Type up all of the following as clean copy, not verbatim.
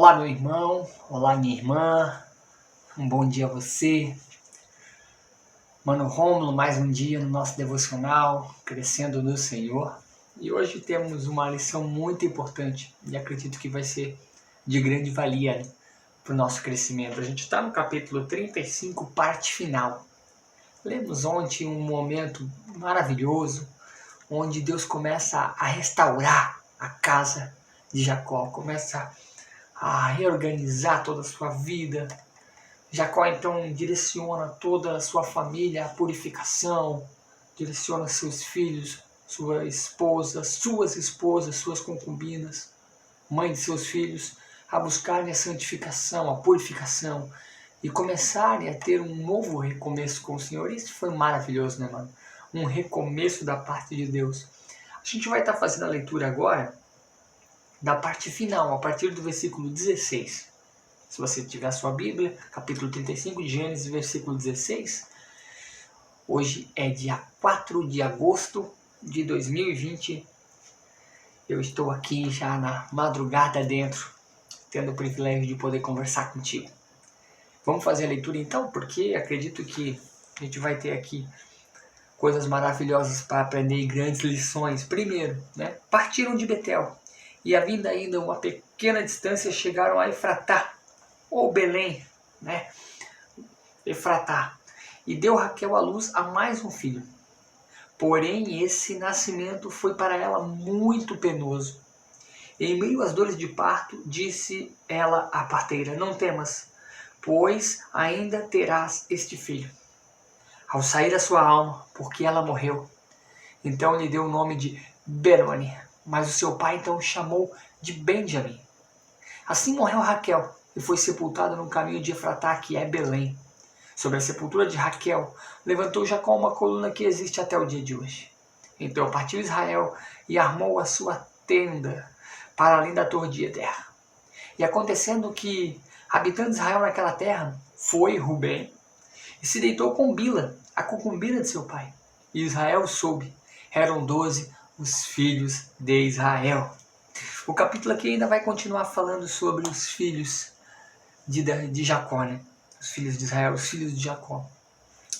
Olá, meu irmão, olá, minha irmã, um bom dia a você. Mano Rômulo, mais um dia no nosso devocional, crescendo no Senhor. E hoje temos uma lição muito importante e acredito que vai ser de grande valia para o nosso crescimento. A gente está no capítulo 35, parte final. Lemos ontem um momento maravilhoso, onde Deus começa a restaurar a casa de Jacó, começa a reorganizar toda a sua vida. Jacó então direciona toda a sua família à purificação, direciona seus filhos, suas esposas, suas concubinas, mãe de seus filhos, a buscarem a santificação, a purificação e começarem a ter um novo recomeço com o Senhor. Isso foi maravilhoso, né, mano? Um recomeço da parte de Deus. A gente vai estar fazendo a leitura agora da parte final, a partir do versículo 16. Se você tiver a sua Bíblia, capítulo 35 de Gênesis, versículo 16. Hoje é dia 4 de agosto de 2020. Eu estou aqui já na madrugada dentro, tendo o privilégio de poder conversar contigo. Vamos fazer a leitura então, porque acredito que a gente vai ter aqui coisas maravilhosas para aprender e grandes lições. Primeiro, partiram de Betel e, havendo ainda uma pequena distância, chegaram a Efratá, ou Belém, Efratá, e deu Raquel à luz a mais um filho. Porém, esse nascimento foi para ela muito penoso. Em meio às dores de parto, disse ela à parteira: não temas, pois ainda terás este filho. Ao sair a sua alma, porque ela morreu, então lhe deu o nome de Benoni, mas o seu pai então o chamou de Benjamim. Assim morreu Raquel e foi sepultada no caminho de Efratá, que é Belém. Sobre a sepultura de Raquel, levantou Jacó uma coluna que existe até o dia de hoje. Então partiu Israel e armou a sua tenda para além da torre de Eder. E acontecendo que, habitando Israel naquela terra, foi Rubem e se deitou com Bila, a concubina de seu pai. E Israel soube. Eram 12 os filhos de Israel. O capítulo aqui ainda vai continuar falando sobre os filhos de Jacó, Os filhos de Israel, os filhos de Jacó.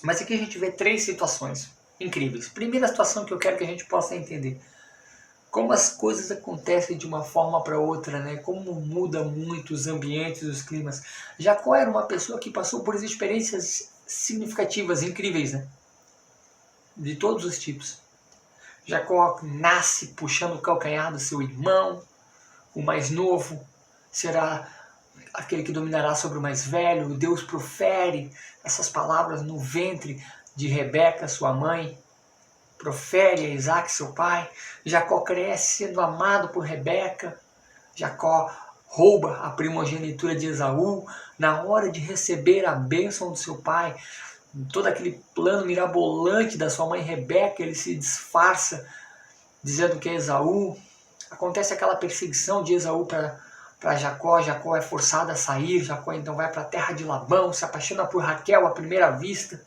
Mas aqui a gente vê 3 situações incríveis. Primeira situação que eu quero que a gente possa entender: como as coisas acontecem de uma forma para outra, Como muda muito os ambientes, os climas. Jacó era uma pessoa que passou por experiências significativas, incríveis, De todos os tipos. Jacó nasce puxando o calcanhar do seu irmão. O mais novo será aquele que dominará sobre o mais velho. Deus profere essas palavras no ventre de Rebeca, sua mãe. Profere a Isaac, seu pai. Jacó cresce sendo amado por Rebeca. Jacó rouba a primogenitura de Esaú. Na hora de receber a bênção do seu pai, todo aquele plano mirabolante da sua mãe Rebeca, ele se disfarça dizendo que é Esaú. Acontece aquela perseguição de Esaú para Jacó. Jacó é forçado a sair. Jacó então vai para a terra de Labão, se apaixona por Raquel à primeira vista.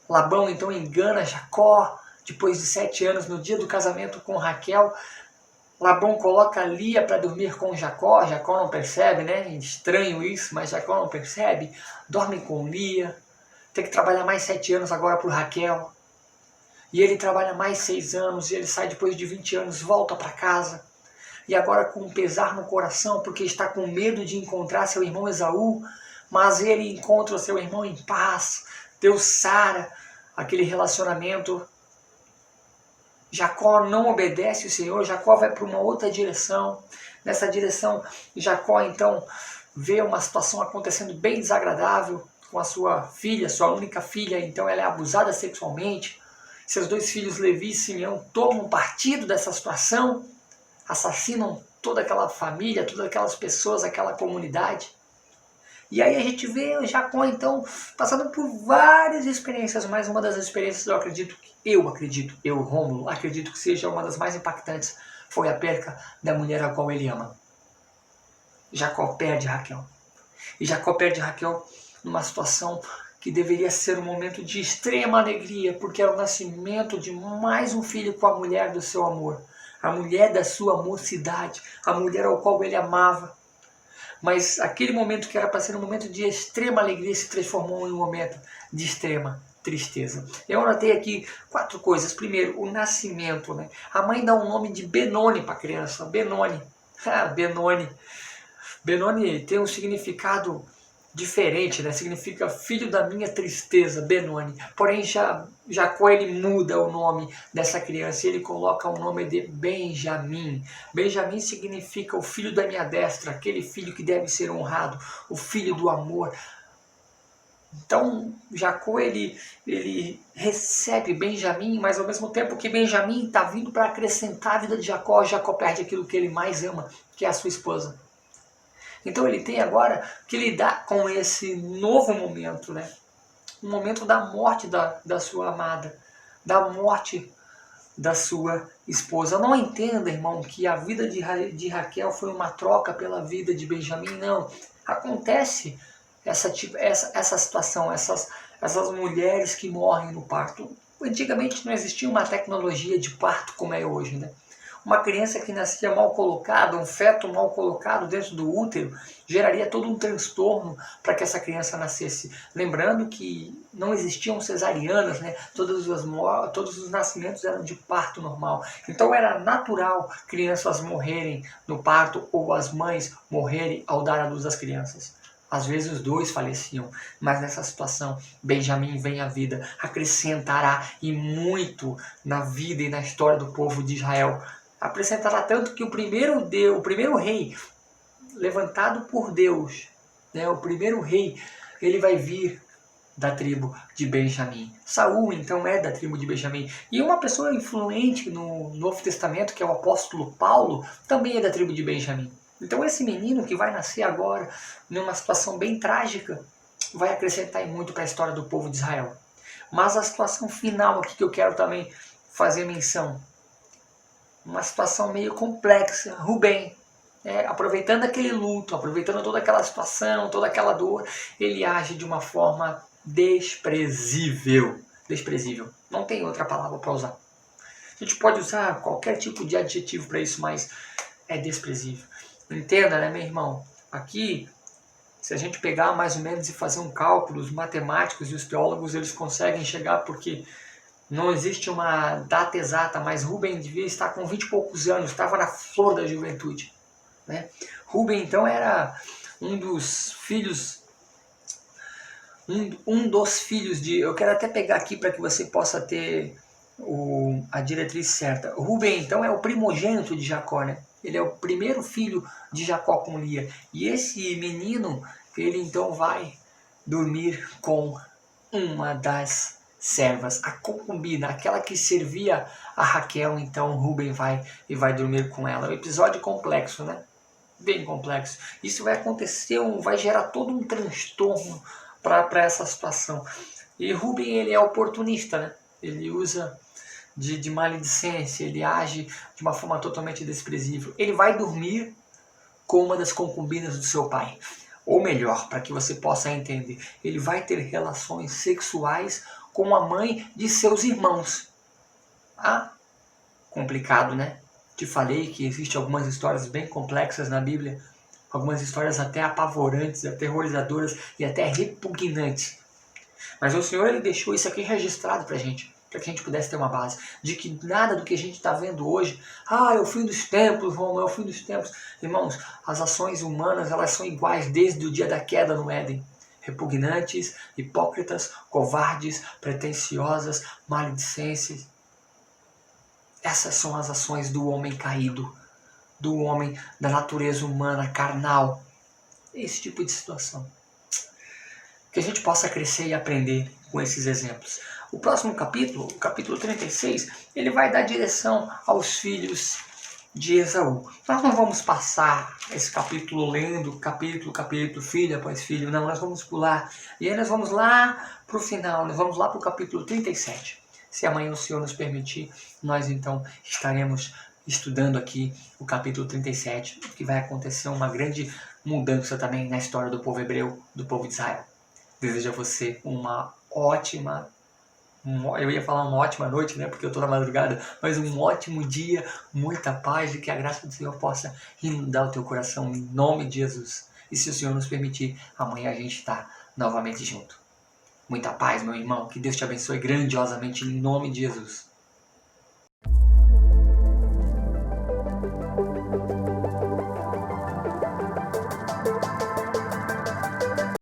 Labão então engana Jacó. Depois de 7 anos, no dia do casamento com Raquel, Labão coloca Lia para dormir com Jacó. Jacó não percebe, Estranho isso, mas Jacó não percebe. Dorme com Lia. Tem que trabalhar mais 7 anos agora por Raquel. E ele trabalha mais 6 anos, e ele sai depois de 20 anos, volta para casa. E agora com um pesar no coração, porque está com medo de encontrar seu irmão Esaú, mas ele encontra o seu irmão em paz. Deus sara aquele relacionamento. Jacó não obedece o Senhor, Jacó vai para uma outra direção. Nessa direção, Jacó então vê uma situação acontecendo bem desagradável com a sua filha, sua única filha. Então ela é abusada sexualmente. Seus 2 filhos, Levi e Simeão, tomam partido dessa situação, assassinam toda aquela família, todas aquelas pessoas, aquela comunidade. E aí a gente vê o Jacó, então, passando por várias experiências, mas uma das experiências eu, Rômulo, acredito que seja uma das mais impactantes, foi a perca da mulher a qual ele ama. Jacó perde Raquel. E Jacó perde Raquel numa situação que deveria ser um momento de extrema alegria, porque era o nascimento de mais um filho com a mulher do seu amor, a mulher da sua mocidade, a mulher ao qual ele amava. mas aquele momento que era para ser um momento de extrema alegria se transformou em um momento de extrema tristeza. Eu anotei aqui 4 coisas. Primeiro, o nascimento, né? A mãe dá um nome de Benoni para a criança. Benoni. Benoni. Benoni tem um significado diferente, né? Significa filho da minha tristeza, Benoni. Porém, Jacó ele muda o nome dessa criança e ele coloca o nome de Benjamim. Benjamim significa o filho da minha destra, aquele filho que deve ser honrado, o filho do amor. Então, Jacó ele recebe Benjamim, mas ao mesmo tempo que Benjamim está vindo para acrescentar a vida de Jacó, Jacó perde aquilo que ele mais ama, que é a sua esposa. Então ele tem agora que lidar com esse novo momento, né? O momento da morte da sua amada, da morte da sua esposa. Não entenda, irmão, que a vida de Raquel foi uma troca pela vida de Benjamim, não. Acontece essa situação, essas mulheres que morrem no parto. Antigamente não existia uma tecnologia de parto como é hoje, né? Uma criança que nascia mal colocada, um feto mal colocado dentro do útero, geraria todo um transtorno para que essa criança nascesse. Lembrando que não existiam cesarianas, né? Todos os nascimentos eram de parto normal. Então era natural crianças morrerem no parto ou as mães morrerem ao dar à luz às crianças. Às vezes os dois faleciam, mas nessa situação Benjamim vem à vida, acrescentará e muito na vida e na história do povo de Israel. Acrescentará tanto que o primeiro rei levantado por Deus, né, o primeiro rei, ele vai vir da tribo de Benjamim. Saul, então, é da tribo de Benjamim. E uma pessoa influente no Novo Testamento, que é o apóstolo Paulo, também é da tribo de Benjamim. Então esse menino que vai nascer agora, numa situação bem trágica, vai acrescentar muito para a história do povo de Israel. Mas a situação final aqui que eu quero também fazer menção, uma situação meio complexa. Rubem, aproveitando aquele luto, aproveitando toda aquela situação, toda aquela dor, ele age de uma forma desprezível. Desprezível. Não tem outra palavra para usar. A gente pode usar qualquer tipo de adjetivo para isso, mas é desprezível. Entenda, né, meu irmão? Aqui, se a gente pegar mais ou menos e fazer um cálculo, os matemáticos e os teólogos, eles conseguem chegar porque não existe uma data exata, mas Rubem devia estar com 20 e poucos anos, estava na flor da juventude, né? Rubem, então, era um dos filhos de... Eu quero até pegar aqui para que você possa ter a diretriz certa. Rubem, então, é o primogênito de Jacó, né? Ele é o primeiro filho de Jacó com Lia. E esse menino, ele então vai dormir com uma das servas, a concubina, aquela que servia a Raquel. Então Rubem vai dormir com ela. É um episódio complexo, né? Bem complexo. Isso vai acontecer, vai gerar todo um transtorno para essa situação. E Rubem, ele é oportunista, né? Ele usa de maledicência, ele age de uma forma totalmente desprezível. Ele vai dormir com uma das concubinas do seu pai. Ou melhor, para que você possa entender, ele vai ter relações sexuais com a mãe de seus irmãos. Ah, complicado, né? Te falei que existem algumas histórias bem complexas na Bíblia, algumas histórias até apavorantes, aterrorizadoras e até repugnantes. Mas o Senhor, ele deixou isso aqui registrado para a gente que a gente pudesse ter uma base de que nada do que a gente está vendo hoje, é o fim dos tempos, Roma, é o fim dos tempos. Irmãos, as ações humanas, elas são iguais desde o dia da queda no Éden. Repugnantes, hipócritas, covardes, pretensiosas, maledicentes. Essas são as ações do homem caído, do homem da natureza humana, carnal. Esse tipo de situação. Que a gente possa crescer e aprender com esses exemplos. O próximo capítulo, o capítulo 36, ele vai dar direção aos filhos de Esaú. Nós não vamos passar esse capítulo lendo capítulo, filho após filho, não, nós vamos pular. E aí nós vamos lá para o final, nós vamos lá para o capítulo 37. Se amanhã o Senhor nos permitir, nós então estaremos estudando aqui o capítulo 37, que vai acontecer uma grande mudança também na história do povo hebreu, do povo de Israel. Desejo a você uma ótima, eu ia falar uma ótima noite, né, porque eu estou na madrugada, mas um ótimo dia, muita paz e que a graça do Senhor possa inundar o teu coração em nome de Jesus. E se o Senhor nos permitir, amanhã a gente está novamente junto. Muita paz, meu irmão. Que Deus te abençoe grandiosamente em nome de Jesus.